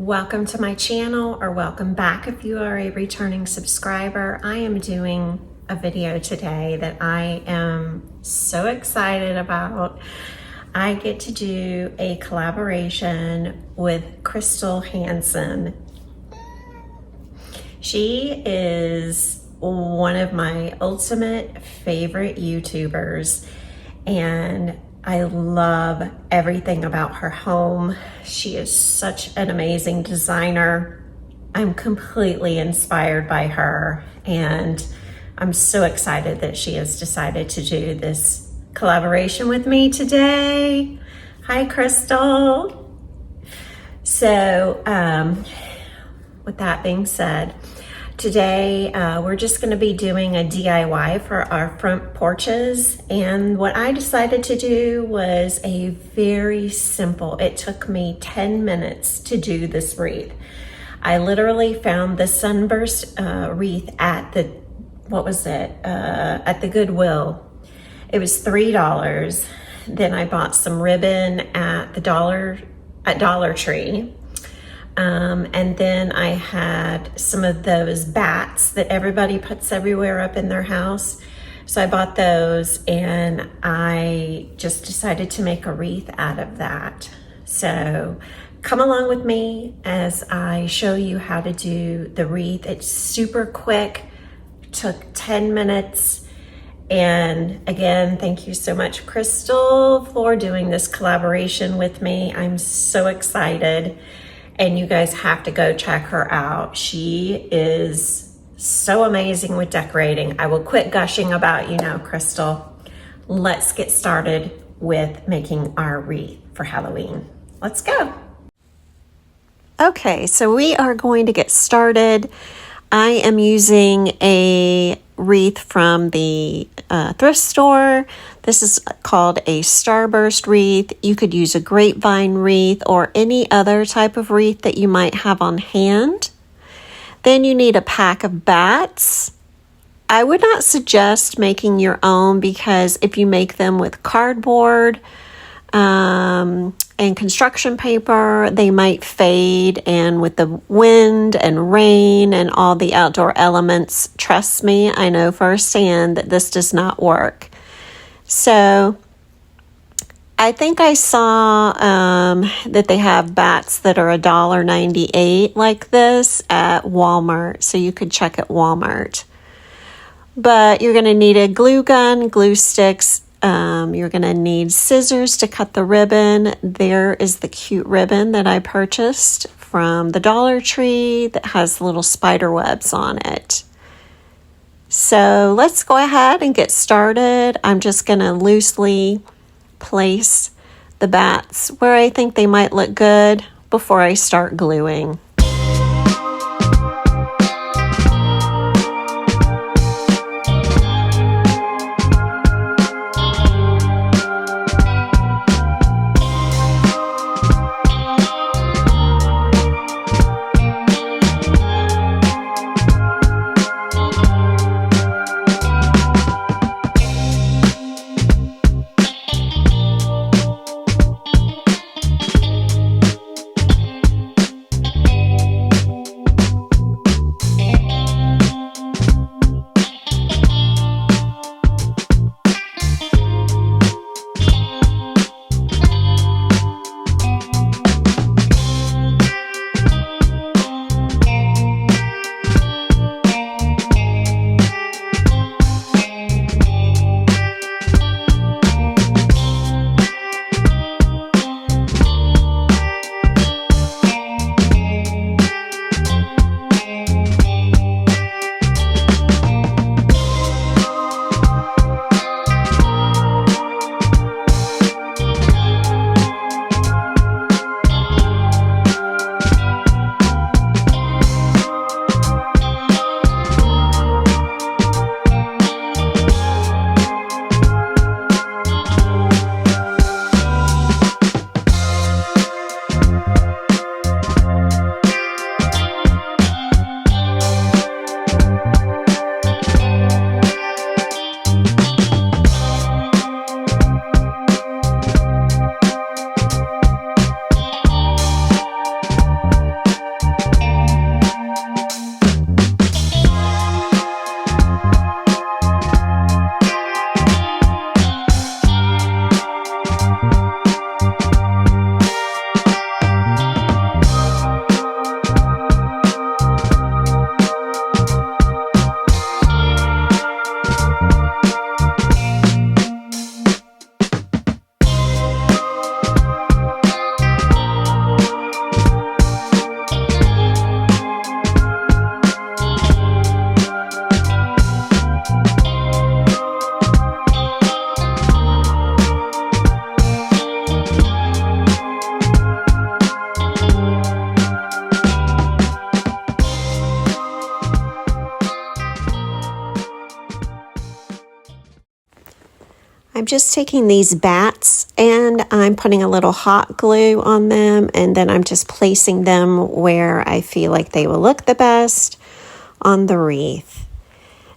Welcome to my channel, or welcome back if you are a returning subscriber. I am doing a video today that I am so excited about. I get to do a collaboration with Krystal Hansen. She is one of my ultimate favorite YouTubers, and I love everything about her home. She is such an amazing designer. I'm completely inspired by her, and I'm so excited that she has decided to do this collaboration with me today. Hi, Krystal. So, with that being said, today we're just going to be doing a DIY for our front porches, and what I decided to do was a very simple, it took me 10 minutes to do this wreath. I literally found the sunburst wreath at the, at the Goodwill. It was $3. Then I bought some ribbon at Dollar Tree. And then I had some of those bats that everybody puts everywhere up in their house. So I bought those, and I just decided to make a wreath out of that. So come along with me as I show you how to do the wreath. It's super quick, took 10 minutes. And again, thank you so much, Krystal, for doing this collaboration with me. I'm so excited. And you guys have to go check her out. She is so amazing with decorating. I will quit gushing about you now, Krystal. Let's get started with making our wreath for Halloween. Let's go. Okay, so we are going to get started. I am using a wreath from the thrift store. This is called a starburst wreath. You could use a grapevine wreath or any other type of wreath that you might have on hand. Then you need a pack of bats. I would not suggest making your own, because if you make them with cardboard and construction paper, they might fade, and with the wind and rain and all the outdoor elements, trust me, I know firsthand that this does not work. So I think I saw that they have bats that are $1.98 like this at Walmart, so you could check at Walmart. But you're going to need a glue gun, glue sticks. You're going to need scissors to cut the ribbon. There is the cute ribbon that I purchased from the Dollar Tree that has little spider webs on it. So let's go ahead and get started. I'm just going to loosely place the bats where I think they might look good before I start gluing. just taking these bats and I'm putting a little hot glue on them, and then I'm just placing them where I feel like they will look the best on the wreath.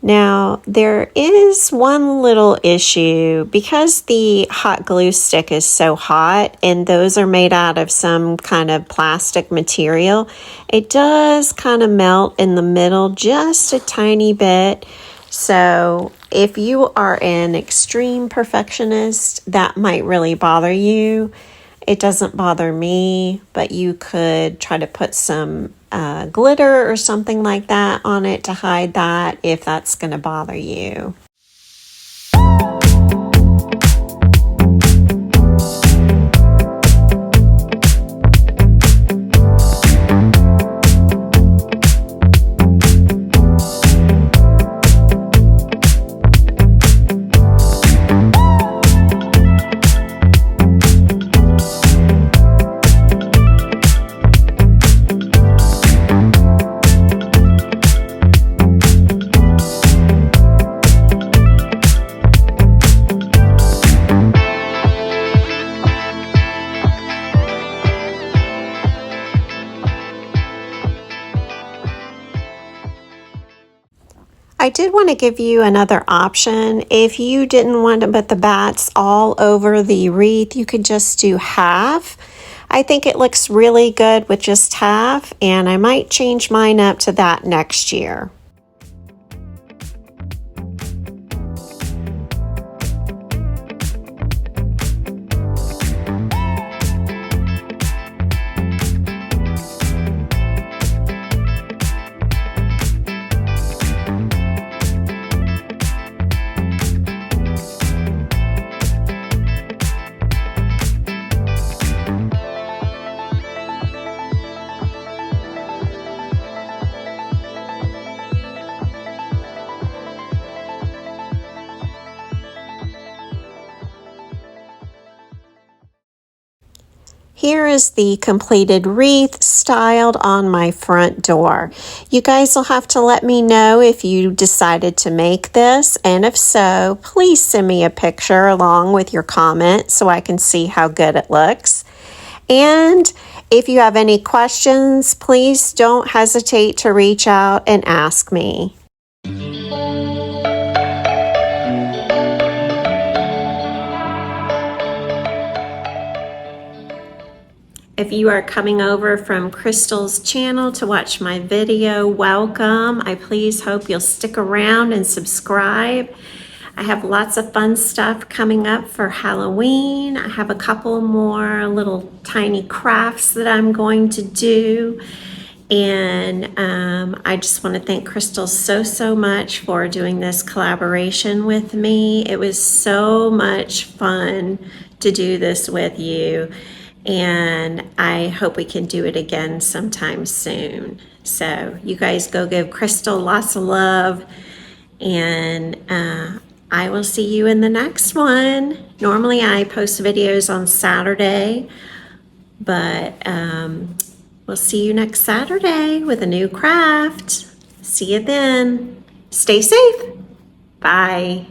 Now, there is one little issue because the hot glue stick is so hot and those are made out of some kind of plastic material. It does kind of melt in the middle just a tiny bit. So if you are an extreme perfectionist, that might really bother you. It doesn't bother me, but you could try to put some glitter or something like that on it to hide that if that's going to bother you. I did want to give you another option. If you didn't want to put the bats all over the wreath, you could just do half. I think it looks really good with just half, and I might change mine up to that next year. Here is the completed wreath styled on my front door. You guys will have to let me know if you decided to make this, and if so, please send me a picture along with your comment so I can see how good it looks. And if you have any questions, please don't hesitate to reach out and ask me. If you are coming over from Krystal's channel to watch my video, welcome. I please hope you'll stick around and subscribe. I have lots of fun stuff coming up for Halloween. I have a couple more little tiny crafts that I'm going to do. And I just want to thank Krystal so much for doing this collaboration with me. It was so much fun to do this with you. And I hope we can do it again sometime soon. So you guys go give Krystal lots of love, and I will see you in the next one. Normally I post videos on Saturday, but we'll see you next Saturday with a new craft. See you then. Stay safe. Bye.